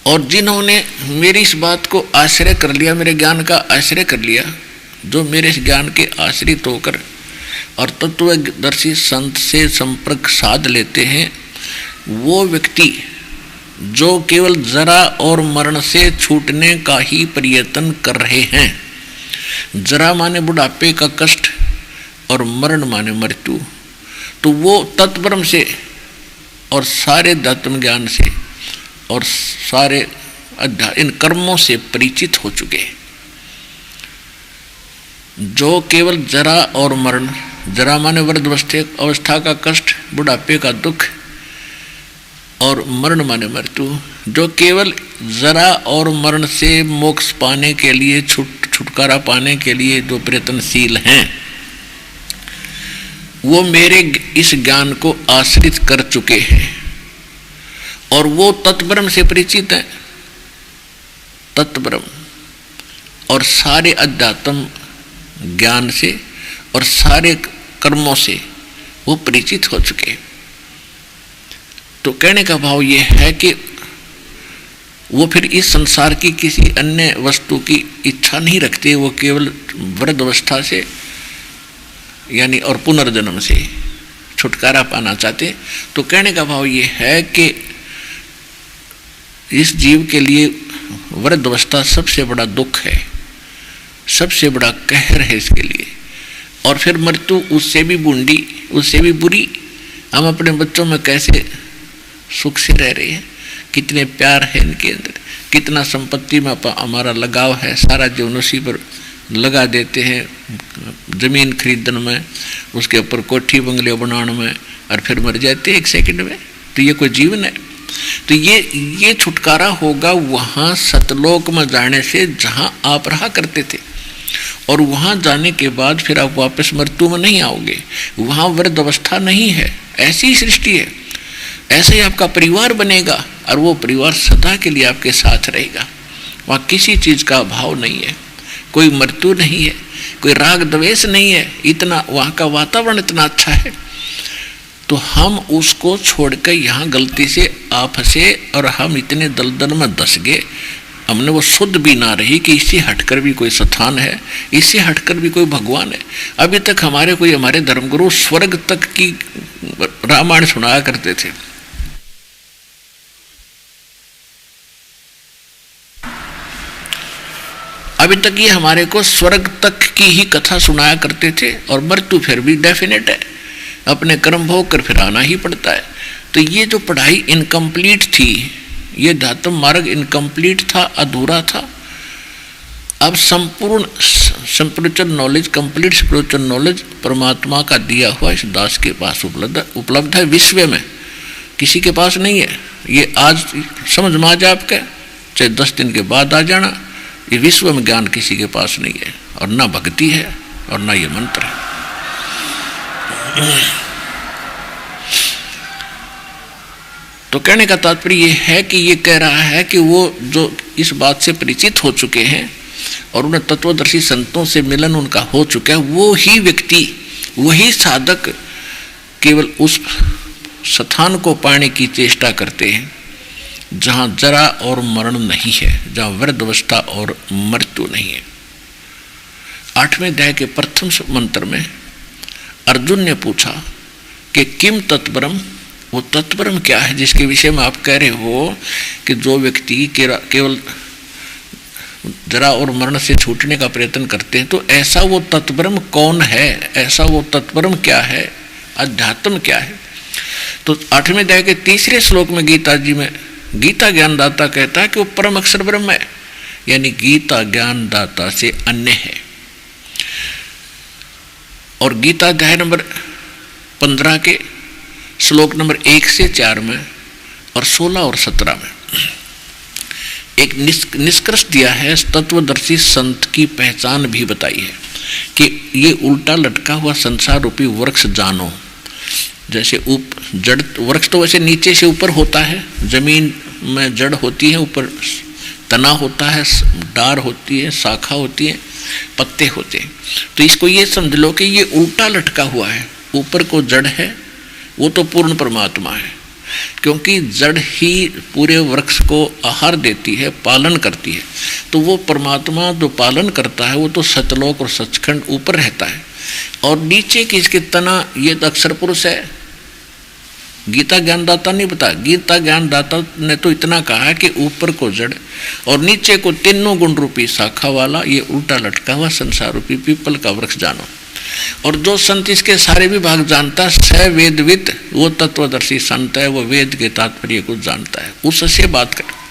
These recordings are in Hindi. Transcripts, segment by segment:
और जिन्होंने मेरी इस बात को आश्रय कर लिया, मेरे ज्ञान का आश्रय कर लिया, जो मेरे इस ज्ञान के आश्रित होकर और तत्वदर्शी संत से संपर्क साध लेते हैं, वो व्यक्ति जो केवल जरा और मरण से छूटने का ही प्रयत्न कर रहे हैं। जरा माने बुढ़ापे का कष्ट और मरण माने मृत्यु, तो वो तत्ब्रह्म से और सारे धर्म ज्ञान से और सारे इन कर्मों से परिचित हो चुके हैं। जो केवल जरा और मरण, जरा माने वृद्ध अवस्था का कष्ट, बुढ़ापे का दुख और मरण माने मृत्यु, जो केवल जरा और मरण से मोक्ष पाने के लिए, छुटकारा पाने के लिए जो प्रयत्नशील हैं, वो मेरे इस ज्ञान को आश्रित कर चुके हैं और वो तत्ब्रह्म से परिचित हैं। तत्ब्रह्म और सारे अध्यात्म ज्ञान से और सारे कर्मों से वो परिचित हो चुके हैं। तो कहने का भाव ये है कि वो फिर इस संसार की किसी अन्य वस्तु की इच्छा नहीं रखते, वो केवल वृद्ध अवस्था से यानी और पुनर्जन्म से छुटकारा पाना चाहते। तो कहने का भाव ये है कि इस जीव के लिए वृद्ध अवस्था सबसे बड़ा दुख है, सबसे बड़ा कहर है इसके लिए। और फिर मृत्यु उससे भी बूंदी, उससे भी बुरी। हम अपने बच्चों में कैसे सुख से रह रहे हैं, कितने प्यार है इनके अंदर, कितना संपत्ति में हमारा लगाव है, सारा जीवन उसी पर लगा देते हैं, जमीन खरीदने में, उसके ऊपर कोठी बंगले बनाने में, और फिर मर जाते हैं 1 सेकंड में। तो ये कोई जीवन है? तो ये छुटकारा होगा वहाँ सतलोक में जाने से जहाँ आप रहा करते थे, और वहाँ जाने के बाद फिर आप वापस मृत्यु में नहीं आओगे। वहाँ वृद्ध अवस्था नहीं है, ऐसी ही सृष्टि है, ऐसे ही आपका परिवार बनेगा और वो परिवार सदा के लिए आपके साथ रहेगा। वहाँ किसी चीज़ का अभाव नहीं है, कोई मृत्यु नहीं है, कोई राग द्वेष नहीं है, इतना वहाँ का वातावरण इतना अच्छा है। तो हम उसको छोड़कर यहाँ गलती से आप फंसे और हम इतने दलदल में धस गए, हमने वो शुद्ध भी ना रही कि इससे हटकर भी कोई स्थान है, इससे हटकर भी कोई भगवान है। अभी तक हमारे धर्मगुरु स्वर्ग तक की रामायण सुनाया करते थे। अभी तक ये हमारे को स्वर्ग तक की ही कथा सुनाया करते थे, और मृत्यु फिर भी डेफिनेट है, अपने कर्म भोग कर फिर आना ही पड़ता है। तो ये जो पढ़ाई इनकम्प्लीट थी, ये धात्म मार्ग इनकम्प्लीट था, अधूरा था। अब संपूर्ण spiritual knowledge, complete spiritual knowledge परमात्मा का दिया हुआ इस दास के पास उपलब्ध है, विश्व में किसी के पास नहीं है। ये आज समझ में आ जाए आपके, चाहे 10 दिन के बाद आ जाना, ये विश्व में ज्ञान किसी के पास नहीं है, और ना भक्ति है और ना ये मंत्र है। तो कहने का तात्पर्य ये है कि ये कह रहा है कि वो जो इस बात से परिचित हो चुके हैं और उन्हें तत्वदर्शी संतों से मिलन उनका हो चुका है, वो ही व्यक्ति, वही साधक केवल उस स्थान को पाने की चेष्टा करते हैं जहाँ जरा और मरण नहीं है, जहाँ वृद्ध अवस्था और मृत्यु नहीं है। 8वें अध्याय के प्रथम मंत्र में अर्जुन ने पूछा कि किम तत्परम, वो तत्परम क्या है जिसके विषय में आप कह रहे हो कि जो व्यक्ति केवल जरा और मरण से छूटने का प्रयत्न करते हैं, तो ऐसा वो तत्परम कौन है, ऐसा वो तत्परम क्या है, अध्यात्म क्या है। तो 8वें अध्याय के 3 श्लोक में गीता जी में गीता ज्ञानदाता कहता है कि वो परम अक्षर ब्रह्म है, यानी गीता ज्ञानदाता से अन्य है। और गीता अध्याय नंबर 15 के श्लोक नंबर 1 से 4 में और 16 और 17 में एक निष्कर्ष दिया है, तत्वदर्शी संत की पहचान भी बताई है कि ये उल्टा लटका हुआ संसार रूपी वृक्ष जानो। जैसे जड़ वृक्ष तो वैसे नीचे से ऊपर होता है, जमीन में जड़ होती है, ऊपर तना होता है, डार होती है, शाखा होती है, पत्ते होते हैं। तो इसको ये समझ लो कि ये उल्टा लटका हुआ है, ऊपर को जड़ है, वो तो पूर्ण परमात्मा है, क्योंकि जड़ ही पूरे वृक्ष को आहार देती है, पालन करती है। तो वो परमात्मा जो पालन करता है वो तो सतलोक और सचखंड ऊपर रहता है, और नीचे किसके तना, ये तो अक्षर पुरुष है। गीता ज्ञानदाता नहीं बता, गीता ज्ञानदाता ने तो इतना कहा है कि ऊपर को जड़ और नीचे को तीनों गुण रूपी शाखा वाला ये उल्टा लटका हुआ संसार रूपी पीपल का वृक्ष जानो। और जो संत इसके सारे विभाग जानता है, स वेदविद, वो तत्वदर्शी संत है, वो वेद के तात्पर्य को जानता है, उससे बात कर।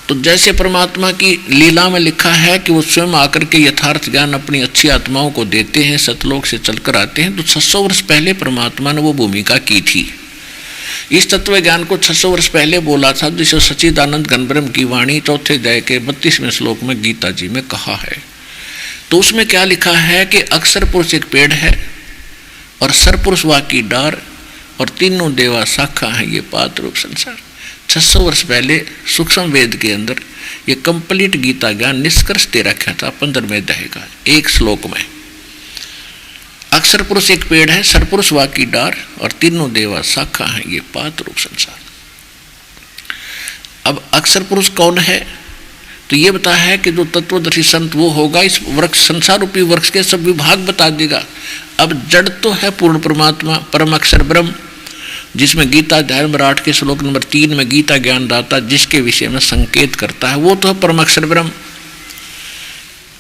तो जैसे परमात्मा की लीला में लिखा है कि वो स्वयं आकर के यथार्थ ज्ञान अपनी अच्छी आत्माओं को देते हैं, सतलोक से चलकर आते हैं, तो 600 वर्ष पहले परमात्मा ने वो भूमिका की थी। इस तत्व ज्ञान को 600 वर्ष पहले बोला था, जिसे सच्चिदानंद घनब्रह्म की वाणी 4th अध्याय के 32वें श्लोक में गीता जी में कहा है। तो उसमें क्या लिखा है कि अक्षर पुरुष एक पेड़ है और सरपुरुष वा की डार और तीनों देवा शाखा है ये पात रूप संसार। 600 वर्ष पहले सूक्ष्म वेद के अंदर ये कंप्लीट गीता ज्ञान निष्कर्ष दे रखा था 15वें अध्याय का एक श्लोक में। अक्षर पुरुष एक पेड़ है, सरपुरुष वा की डार और तीनों देवा शाखा है ये पात रूप संसार। अब अक्षर पुरुष कौन है? तो ये बता है कि जो तत्वदर्शी संत वो होगा, इस वृक्ष संसार रूपी वृक्ष के सब विभाग बता देगा। अब जड़ तो है पूर्ण परमात्मा परम अक्षर ब्रह्म, जिसमें गीता अध्याय नंबर 8 के श्लोक नंबर 3 में गीता ज्ञानदाता जिसके विषय में संकेत करता है वो तो है परम अक्षर ब्रह्म।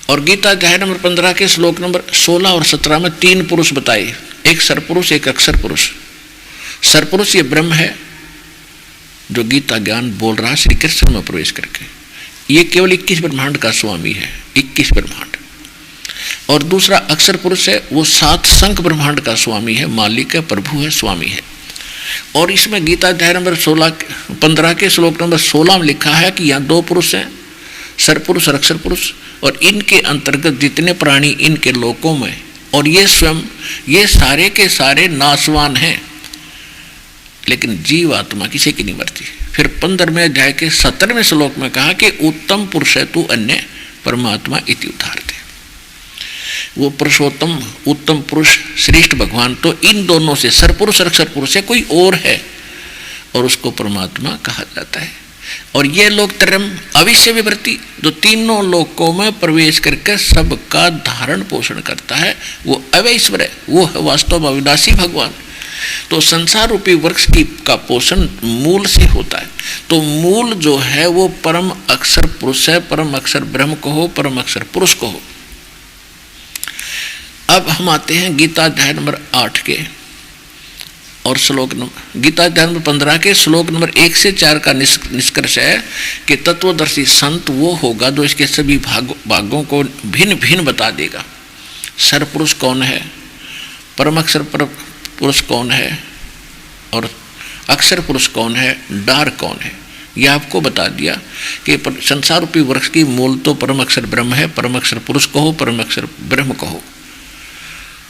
और गीता अध्याय नंबर 15 के श्लोक नंबर 16 और 17 में 3 पुरुष बताए, एक सरपुरुष एक अक्षर पुरुष। सरपुरुष ये ब्रह्म है जो गीता ज्ञान बोल रहा है श्री कृष्ण में प्रवेश करके, ये केवल 21 ब्रह्मांड का स्वामी है, 21 ब्रह्मांड। और दूसरा अक्षर पुरुष है, वो 7 संख ब्रह्मांड का स्वामी है, मालिक है, प्रभु है, स्वामी है। और इसमें गीता अध्याय नंबर 15 के श्लोक नंबर 16 में लिखा है कि यहाँ 2 पुरुष हैं, सरपुरुष और अक्षर पुरुष, और इनके अंतर्गत जितने प्राणी इनके लोकों में, और ये स्वयं ये सारे के सारे नाशवान हैं, लेकिन जीव आत्मा किसी की नहीं मरती। फिर 15वें अध्याय के 17वें श्लोक में कहा कि उत्तम पुरुष है तू अन्य परमात्मा इति उदाहरते। वो पुरुषोत्तम उत्तम पुरुष श्रेष्ठ भगवान तो इन दोनों से सरपुरुष और अक्षर पुरुष है, कोई और है, और उसको परमात्मा कहा जाता है। और ये लोग तरम अविश्य विवृत्ति जो तीनों लोकों में प्रवेश करके सबका धारण पोषण करता है, वो अवैश्वर है, वो है वास्तव में अविनाशी भगवान। तो संसार रूपी वृक्ष की का पोषण मूल से होता है। तो मूल जो है वो परम अक्षर पुरुष है, परम अक्षर ब्रह्म को हो, परम अक्षर पुरुष को हो। अब हम आते हैं गीता अध्याय नंबर 8 के और श्लोक नंबर गीता अध्याय नंबर 15 के श्लोक नंबर 1 से 4 का निष्कर्ष है कि तत्वदर्शी संत वो होगा जो इसके सभी भागों को भिन्न भिन्न बता देगा। सरपुरुष कौन है, परम अक्षर पुरुष कौन है, और अक्षर पुरुष कौन है, डार कौन है, यह आपको बता दिया कि संसार रूपी वृक्ष की मूल तो परम अक्षर ब्रह्म है, परम अक्षर पुरुष कहो, परम अक्षर ब्रह्म कहो।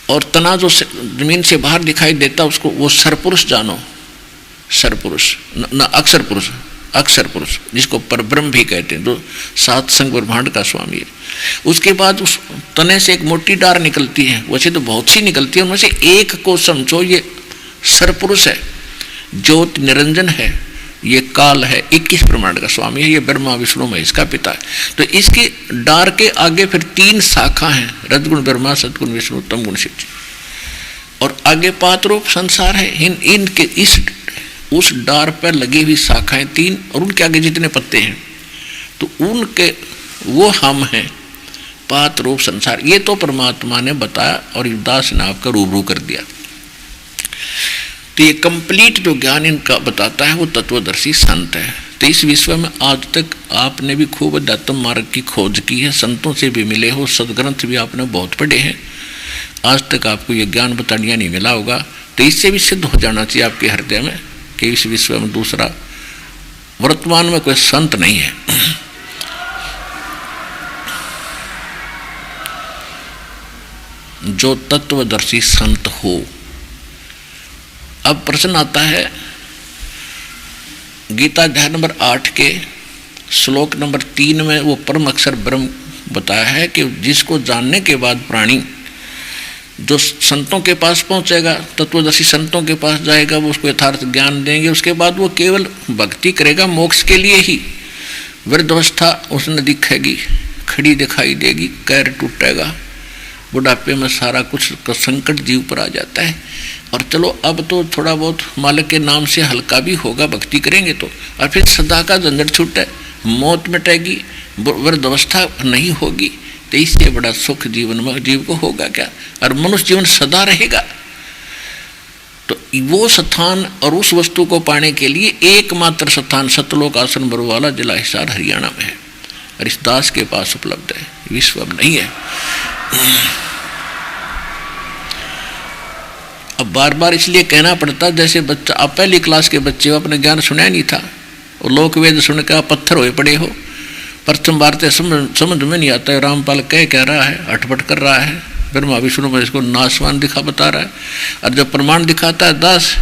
और तना जो जमीन से बाहर दिखाई देता उसको वो सरपुरुष जानो, सरपुरुष न अक्षर पुरुष, अक्षर पुरुष जिसको परब्रह्म भी कहते हैं, जो 7 संग ब्रह्मांड का स्वामी है। उसके बाद उस तने से एक मोटी डार निकलती है, वैसे तो बहुत सी निकलती है, उनमें से एक को समझो ये सरपुरुष है, ज्योत निरंजन है, ये काल है, 21 ब्रह्मांड का स्वामी है, ये ब्रह्मा विष्णु महेश का पिता है। तो इसके डार के आगे फिर 3 शाखा हैं, रजगुण ब्रह्मा, सतगुण विष्णु, तमगुण शिव जी, और आगे पात रूप संसार है। इनके इस उस डार पर लगी हुई शाखाएं 3 और उनके आगे जितने पत्ते हैं तो उनके वो हम हैं, पात रूप संसार। ये तो परमात्मा ने बताया और दास ने आपका रूबरू कर दिया। तो ये कंप्लीट जो ज्ञान इनका बताता है वो तत्वदर्शी संत है। तो इस विश्व में आज तक आपने भी खूब अध्यात्म मार्ग की खोज की है, संतों से भी मिले हो, सदग्रंथ भी आपने बहुत पढ़े हैं, आज तक आपको ये ज्ञान बतानिया नहीं मिला होगा। तो इससे भी सिद्ध हो जाना चाहिए आपके हृदय में कि इस विश्व में दूसरा वर्तमान में कोई संत नहीं है। जो तत्वदर्शी संत हो। अब प्रश्न आता है गीता अध्याय नंबर 8 के श्लोक नंबर 3 में वो परम अक्षर ब्रह्म बताया है कि जिसको जानने के बाद प्राणी जो संतों के पास पहुंचेगा, तत्वदर्शी संतों के पास जाएगा, वो उसको यथार्थ ज्ञान देंगे। उसके बाद वो केवल भक्ति करेगा मोक्ष के लिए ही। वृद्धावस्था उसने दिखेगी, खड़ी दिखाई देगी, कैर टूटेगा, बुढ़ापे में सारा कुछ का संकट जीव पर आ जाता है। और चलो अब तो थोड़ा बहुत मालिक के नाम से हल्का भी होगा भक्ति करेंगे तो, और फिर सदा का झंझट छूटे, मौत मिटेगी, वृद्धावस्था नहीं होगी, तो इससे बड़ा सुख जीवन में जीव को होगा क्या? और मनुष्य जीवन सदा रहेगा। तो वो स्थान और उस वस्तु को पाने के लिए एकमात्र स्थान सतलोक आश्रम बरवाला, जिला हिसार, हरियाणा में है, और इस दास के पास उपलब्ध है, विश्व में नहीं है। अब बार बार इसलिए कहना पड़ता, जैसे बच्चा, आप पहली क्लास के बच्चे हो, अपने ज्ञान सुना नहीं था, और लोक वेद सुनकर पत्थर होए पड़े हो, प्रथम बार तो समझ में नहीं आता है, रामपाल कह रहा है, अटपट कर रहा है, ब्रह्मा विष्णु में इसको नासवान बता रहा है, और जब प्रमाण दिखाता है दास,